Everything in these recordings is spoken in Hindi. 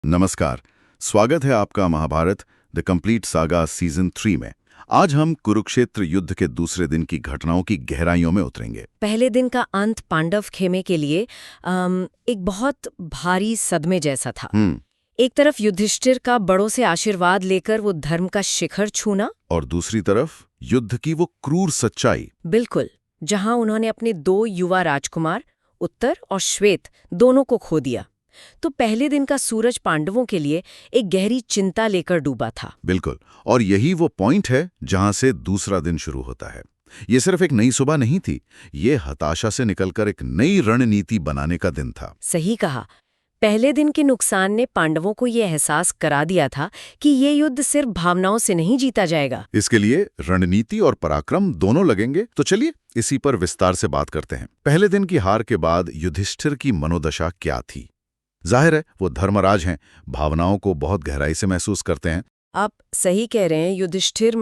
नमस्कार। स्वागत है आपका Mahabharat the complete saga season 3 में। आज हम कुरुक्षेत्र युद्ध के दूसरे दिन की घटनाओं की गहराइयों में उतरेंगे। पहले दिन का अंत पांडव खेमे के लिए एक बहुत भारी सदमे जैसा था। एक तरफ युधिष्ठिर का बड़ों से आशीर्वाद लेकर वो धर्म का शिखर छूना, और दूसरी तरफ युद्ध की वो क्रूर सच्चाई। बिल्कुल, जहां उन्होंने अपने 2 युवा राजकुमार उत्तर और श्वेत दोनों को खो दिया। तो पहले दिन का सूरज पांडवों के लिए एक गहरी चिंता लेकर डूबा था। बिल्कुल, और यही वो पॉइंट है जहां से दूसरा दिन शुरू होता है। ये सिर्फ एक नई सुबह नहीं थी, ये हताशा से निकलकर एक नई रणनीति बनाने का दिन था। सही कहा। पहले दिन के नुकसान ने पांडवों को ये एहसास करा दिया था कि ये युद्ध सिर्फ भावनाओं से नहीं जीता जाएगा। इसके लिए रणनीति और पराक्रम दोनों लगेंगे। तो चलिए इसी पर विस्तार से बात करते हैं। पहले दिन की हार के बाद युधिष्ठिर की मनोदशा क्या थी? जाहिर है वो धर्मराज हैं, भावनाओं को बहुत गहराई से महसूस करते हैं। आप सही कह रहे हैं। युधिष्ठिर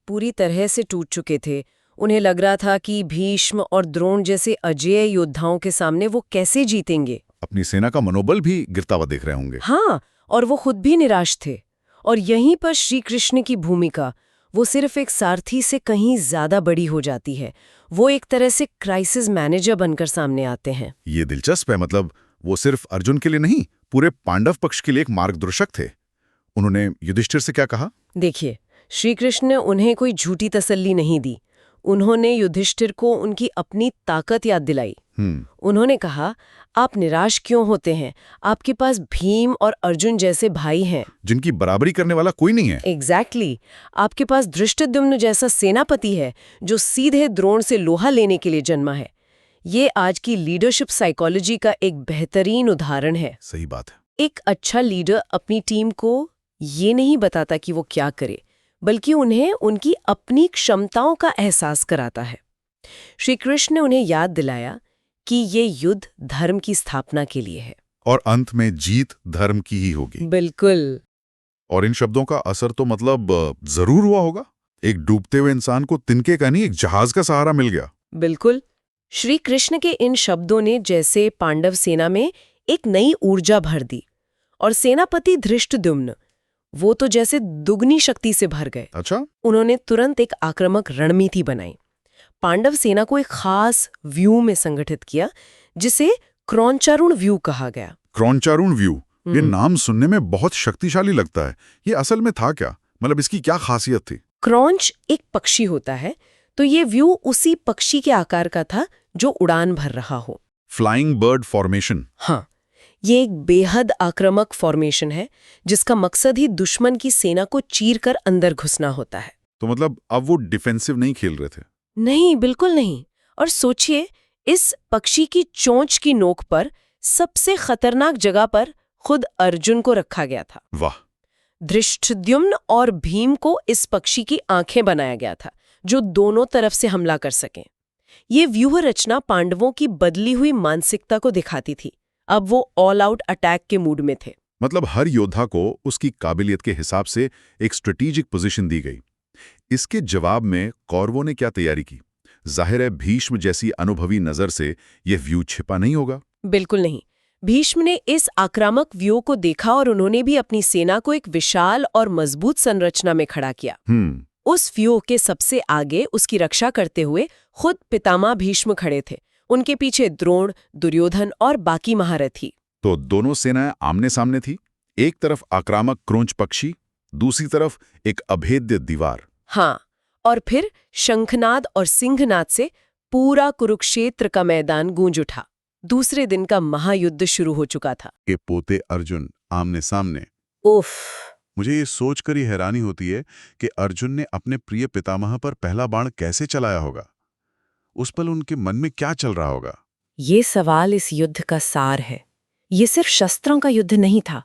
पूरी तरह से टूट चुके थे। उन्हें लग रहा था कि भीष्म और द्रोण जैसे अजेय योद्धाओं के सामने वो कैसे जीतेंगे। अपनी सेना का मनोबल भी गिरता हुआ देख रहे होंगे। हाँ, और वो खुद भी निराश थे। और यहीं पर श्री कृष्ण की भूमिका, वो सिर्फ एक सारथी से कहीं ज्यादा बड़ी हो जाती है। वो एक तरह से क्राइसिस मैनेजर बनकर सामने आते हैं। ये दिलचस्प है। मतलब वो सिर्फ अर्जुन के लिए नहीं, पूरे पांडव पक्ष के लिए एक मार्गदर्शक थे। उन्होंने युधिष्ठिर से क्या कहा? देखिए, श्री कृष्ण ने उन्हें कोई झूठी तसल्ली नहीं दी। उन्होंने युधिष्ठिर को उनकी अपनी ताकत याद दिलाई। उन्होंने कहा, आप निराश क्यों होते हैं? आपके पास भीम और अर्जुन जैसे भाई हैं, जिनकी बराबरी करने वाला कोई नहीं है। एग्जैक्टली। आपके पास धृष्टद्युम्न जैसा सेनापति है जो सीधे द्रोण से लोहा लेने के लिए जन्मा है। ये आज की लीडरशिप साइकोलॉजी का एक बेहतरीन उदाहरण है। सही बात है। एक अच्छा लीडर अपनी टीम को ये नहीं बताता कि वो क्या करे, बल्कि उन्हें उनकी अपनी क्षमताओं का एहसास कराता है। श्री कृष्ण ने उन्हें याद दिलाया कि ये युद्ध धर्म की स्थापना के लिए है, और अंत में जीत धर्म की ही होगी। बिल्कुल। और इन शब्दों का असर तो जरूर हुआ होगा। एक डूबते हुए इंसान को तिनके का नहीं, एक जहाज का सहारा मिल गया। बिल्कुल। श्री कृष्ण के इन शब्दों ने जैसे पांडव सेना में एक नई ऊर्जा भर दी, और सेनापति धृष्टद्युम्न, वो तो जैसे दुगनी शक्ति से भर गए। अच्छा। उन्होंने तुरंत एक आक्रामक रणनीति बनाई। पांडव सेना को एक खास व्यू में संगठित किया, जिसे क्रौंचारुण व्यू कहा गया। क्रौंचारुण व्यू, ये नाम सुनने में बहुत शक्तिशाली लगता है। ये असल में था क्या? इसकी क्या खासियत थी? क्रौंच एक पक्षी होता है, तो ये व्यू उसी पक्षी के आकार का था जो उड़ान भर रहा हो। Flying bud formation. हाँ, ये एक बेहद आक्रामक फॉर्मेशन है जिसका मकसद ही दुश्मन की सेना को चीर कर अंदर घुसना होता है। तो अब वो डिफेंसिव नहीं खेल रहे थे? नहीं, बिल्कुल नहीं। और सोचिए, इस पक्षी की चोंच की नोक पर सबसे खतरनाक जगह पर खुद अर्जुन को रखा गया था। वाह। धृष्टद्युम्न और भीम को इस पक्षी की आंखें बनाया गया था, जो दोनों तरफ से हमला कर सकें। ये व्यूह रचना पांडवों की बदली हुई मानसिकता को दिखाती थी। अब वो ऑल आउट अटैक के मूड में थे। हर योद्धा को उसकी काबिलियत के हिसाब से एक स्ट्रेटेजिक पोजीशन दी गई। इसके जवाब में कौरवों ने क्या तैयारी की? जाहिर है भीष्म जैसी अनुभवी नजर से यह व्यू छिपा नहीं होगा। बिल्कुल नहीं। भीष्म ने इस आक्रामक व्यू को देखा और उन्होंने भी अपनी सेना को एक विशाल और मजबूत संरचना में खड़ा किया। उस व्यू के सबसे आगे उसकी रक्षा करते हुए खुद पितामह भीष्म खड़े थे। उनके पीछे द्रोण, दुर्योधन और बाकी महारथी। तो दोनों सेनाएं आमने सामने थी। एक तरफ आक्रामक क्रोंच पक्षी, दूसरी तरफ एक अभेद्य दीवार। हाँ, और फिर शंखनाद और सिंहनाद से पूरा कुरुक्षेत्र का मैदान गूंज उठा। दूसरे दिन का महायुद्ध शुरू हो चुका था। के पोते अर्जुन आमने सामने। उफ। मुझे ये सोचकर ही हैरानी होती है कि अर्जुन ने अपने प्रिय पितामह पर पहला बाण कैसे चलाया होगा। उस पल उनके मन में क्या चल रहा होगा? ये सवाल इस युद्ध का सार है। ये सिर्फ शस्त्रों का युद्ध नहीं था,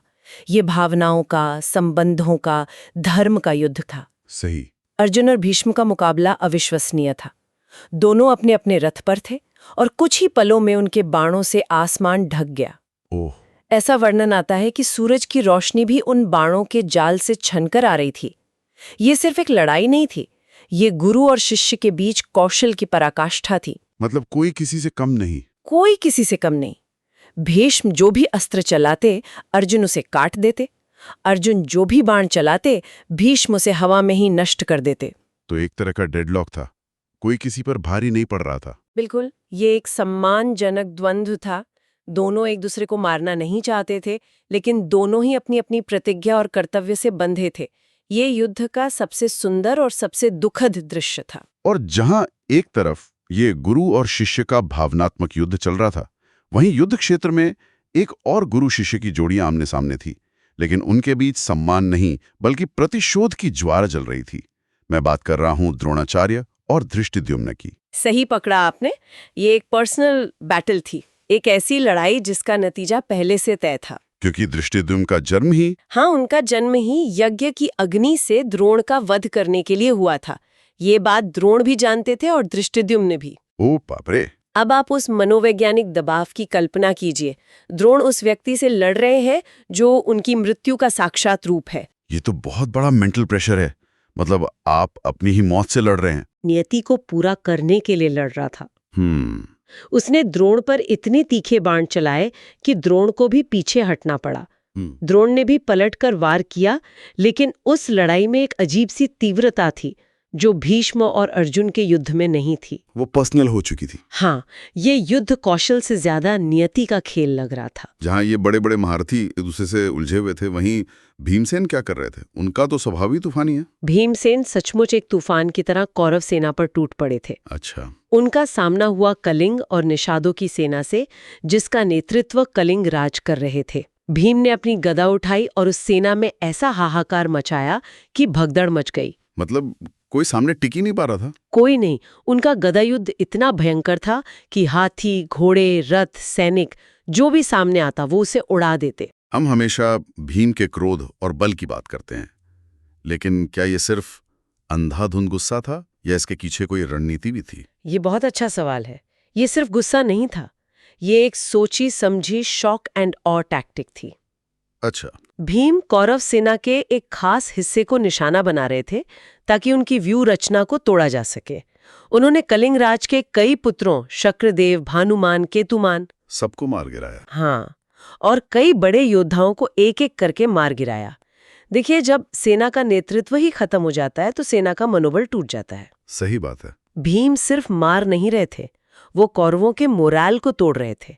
ये भावनाओं का, संबंधों का, धर्म का युद्ध था। सही। अर्जुन और भीष्म का मुकाबला अविश्वसनीय था। दोनों अपने अपने रथ पर थे और कुछ ही पलों में उनके बाणों से आसमान ढक गया। ओह। ऐसा वर्णन आता है कि सूरज की रोशनी भी उन बाणों के जाल से छनकर आ रही थी। ये सिर्फ एक लड़ाई नहीं थी, ये गुरु और शिष्य के बीच कौशल की पराकाष्ठा थी। कोई किसी से कम नहीं। कोई किसी से कम नहीं। भीष्म जो भी अस्त्र चलाते अर्जुन उसे काट देते, अर्जुन जो भी बाण चलाते भीष्म उसे हवा में ही नष्ट कर देते। तो एक तरह का डेडलॉक था, कोई किसी पर भारी नहीं पड़ रहा था। बिल्कुल, ये एक सम्मानजनक द्वंद्व था। दोनों एक दूसरे को मारना नहीं चाहते थे, लेकिन दोनों ही अपनी अपनी प्रतिज्ञा और कर्तव्य से बंधे थे। ये युद्ध का सबसे सुंदर और सबसे दुखद दृश्य था। और जहां एक तरफ ये गुरु और शिष्य का भावनात्मक युद्ध चल रहा था, वहीं युद्ध क्षेत्र में एक और गुरु शिष्य की जोड़ियां आमने सामने थी, लेकिन उनके बीच सम्मान नहीं बल्कि प्रतिशोध की ज्वार जल रही थी। मैं बात कर रहा हूं द्रोणाचार्य और धृष्टद्युम्न की। सही पकड़ा आपने। ये एक पर्सनल बैटल थी, एक ऐसी लड़ाई जिसका नतीजा पहले से तय था। क्योंकि धृष्टद्युम्न का जन्म ही हाँ, उनका जन्म ही यज्ञ की अग्नि से द्रोण का वध करने के लिए हुआ था। ये बात द्रोण भी जानते थे और धृष्टद्युम्न भी। ओ बाप रे। अब आप उस मनोवैज्ञानिक दबाव की कल्पना कीजिए। द्रोण उस व्यक्ति से लड़ रहे हैं जो उनकी मृत्यु का साक्षात रूप है। ये तो बहुत बड़ा मेंटल प्रेशर है। मतलब आप अपनी ही मौत से लड़ रहे हैं। नियति को पूरा करने के लिए लड़ रहा था। उसने द्रोण पर इतने तीखे बाण चलाए कि द्रोण को भी पीछे हटना पड़ा। द्रोण ने भी पलटकर वार किया, लेकिन उस लड़ाई में एक अजीब सी तीव्रता थी जो भीष्म और अर्जुन के युद्ध में नहीं थी। वो पर्सनल हो चुकी थी। हाँ, ये युद्ध कौशल से ज्यादा नियति का खेल लग रहा था। जहां ये बड़े बड़े महारथी एक दूसरे से उलझे हुए थे, वहीं भीमसेन क्या कर रहे थे? उनका तो स्वभाव ही तूफानी है। भीमसेन सचमुच एक तूफान की तरह कौरव सेना पर टूट पड़े थे। अच्छा। उनका सामना हुआ कलिंग और निषादों की सेना से, जिसका नेतृत्व कलिंग राज कर रहे थे। भीम ने अपनी गदा उठाई और उस सेना में ऐसा हाहाकार मचाया कि भगदड़ मच गई। मतलब कोई सामने टिक ही नहीं पा रहा था। कोई नहीं। उनका गदा युद्ध इतना भयंकर था कि हाथी, घोड़े, रथ, सैनिक जो भी सामने आता वो उसे उड़ा देते। हम हमेशा भीम के क्रोध और बल की बात करते हैं, लेकिन क्या ये सिर्फ अंधाधुंध गुस्सा था या इसके पीछे कोई रणनीति भी थी? ये बहुत अच्छा सवाल है। ये सिर्फ गुस्सा नहीं था, ये एक सोची समझी शॉक एंड ऑ टैक्टिक थी। अच्छा। भीम कौरव सेना के एक खास हिस्से को निशाना बना रहे थे ताकि उनकी व्यूह रचना को तोड़ा जा सके। उन्होंने कलिंग राज के कई पुत्रों शक्रदेव, भानुमान, केतुमान सबको मार गिराया। हाँ, और कई बड़े योद्धाओं को एक एक करके मार गिराया। देखिए, जब सेना का नेतृत्व ही खत्म हो जाता है तो सेना का मनोबल टूट जाता है। सही बात है। भीम सिर्फ मार नहीं रहे थे, वो कौरवों के मोराल को तोड़ रहे थे।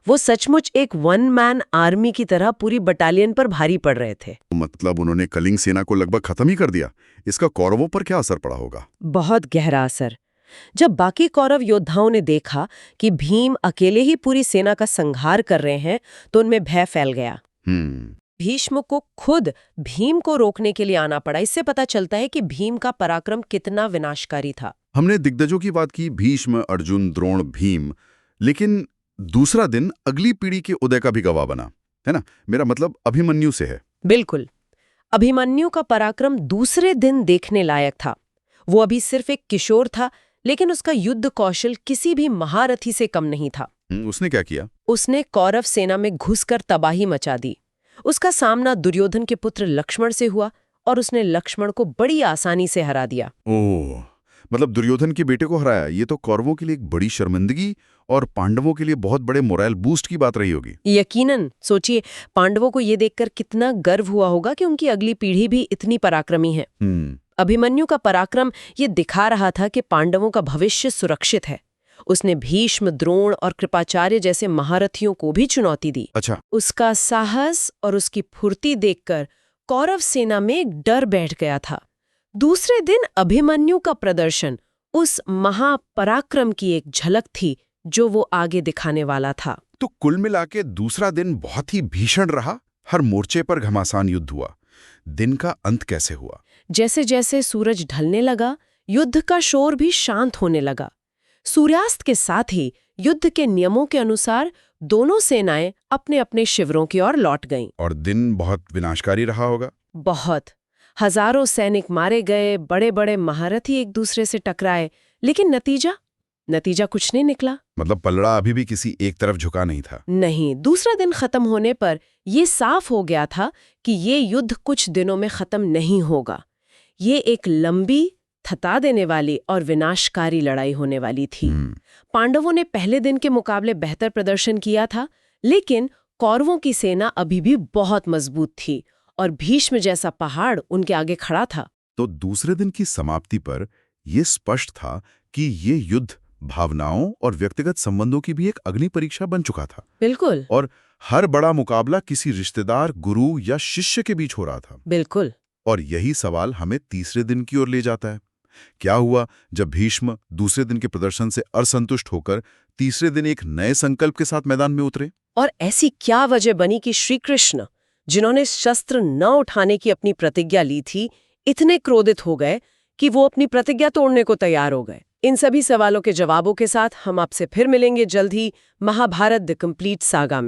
वो सचमुच एक वन मैन आर्मी की तरह पूरी बटालियन पर भारी पड़ रहे थे। मतलब उन्होंने कलिंग सेना को लगभग खत्म ही कर दिया। इसका कौरवों पर क्या असर पड़ा होगा? बहुत गहरा असर। जब बाकी कौरव योद्धाओं ने देखा कि भीम अकेले ही पूरी सेना का संहार कर रहे हैं तो उनमें भय फैल गया। भीष्म को खुद भीम को रोकने के लिए आना पड़ा। इससे पता चलता है कि भीम का पराक्रम कितना विनाशकारी था। हमने दिग्गजों की बात की, भीष्म, अर्जुन, द्रोण, भीम, लेकिन दूसरा दिन अगली पीढ़ी के उदय का भी गवाह बना, है ना? मेरा मतलब अभिमन्यु से है। बिल्कुल। अभिमन्यु का पराक्रम दूसरे दिन देखने लायक था। वो अभी सिर्फ एक किशोर था, लेकिन उसका युद्ध कौशल किसी भी महारथी से कम नहीं था। उसने क्या किया? उसने कौरव सेना में घुसकर तबाही मचा दी। उसका सामना दुर्योधन के पुत्र लक्ष्मण से हुआ और उसने लक्ष्मण को बड़ी आसानी से हरा दिया। ओह, मतलब दुर्योधन के बेटे को हराया। ये तो कौरवों के लिए एक बड़ी शर्मिंदगी और पांडवों के लिए बहुत बड़े मोरल बूस्ट की बात रही होगी। यकीनन। सोचिए, पांडवों को ये देखकर कितना गर्व हुआ होगा कि उनकी अगली पीढ़ी भी इतनी पराक्रमी है। अभिमन्यु का पराक्रम ये दिखा रहा था कि पांडवों का भविष्य सुरक्षित है। उसने भीष्म, द्रोण और कृपाचार्य जैसे महारथियों को भी चुनौती दी। अच्छा। उसका साहस और उसकी फुर्ती देखकर कौरव सेना में एक डर बैठ गया था। दूसरे दिन अभिमन्यु का प्रदर्शन उस महापराक्रम की एक झलक थी जो वो आगे दिखाने वाला था। तो कुल मिलाके दूसरा दिन बहुत ही भीषण रहा। हर मोर्चे पर घमासान युद्ध हुआ। दिन का अंत कैसे हुआ? जैसे जैसे सूरज ढलने लगा, युद्ध का शोर भी शांत होने लगा। सूर्यास्त के साथ ही युद्ध के नियमों के अनुसार दोनों सेनाएं अपने अपने शिविरों की ओर लौट गईं। और दिन बहुत विनाशकारी रहा होगा। बहुत। हजारों सैनिक मारे गए, बड़े बड़े महारथी एक दूसरे से टकराए, लेकिन नतीजा कुछ नहीं निकला। मतलब पलड़ा अभी भी किसी एक तरफ झुका नहीं था। नहीं। दूसरा दिन खत्म होने पर यह साफ हो गया था कि ये युद्ध कुछ दिनों में खत्म नहीं होगा। ये एक लंबी, थता देने वाली और विनाशकारी लड़ाई होने वाली थी। पांडवों ने पहले दिन के मुकाबले बेहतर प्रदर्शन किया था, लेकिन कौरवों की सेना अभी भी बहुत मजबूत थी और भीष्म जैसा पहाड़ उनके आगे खड़ा था। तो दूसरे दिन की समाप्ति पर यह स्पष्ट था कि ये युद्ध भावनाओं और व्यक्तिगत संबंधों की भी एक अग्नि परीक्षा बन चुका था। बिल्कुल और हर बड़ा मुकाबला किसी रिश्तेदार, गुरु या शिष्य के बीच हो रहा था। बिल्कुल। और यही सवाल हमें तीसरे दिन की ओर ले जाता है। क्या हुआ जब भीष्म दूसरे दिन के प्रदर्शन से असंतुष्ट होकर तीसरे दिन एक नए संकल्प के साथ मैदान में उतरे? और ऐसी क्या वजह बनी कि श्री कृष्ण, जिन्होंने शस्त्र न उठाने की अपनी प्रतिज्ञा ली थी, इतने क्रोधित हो गए कि वो अपनी प्रतिज्ञा तोड़ने को तैयार हो गए? इन सभी सवालों के जवाबों के साथ हम आपसे फिर मिलेंगे जल्द ही महाभारत द कंप्लीट सागा में।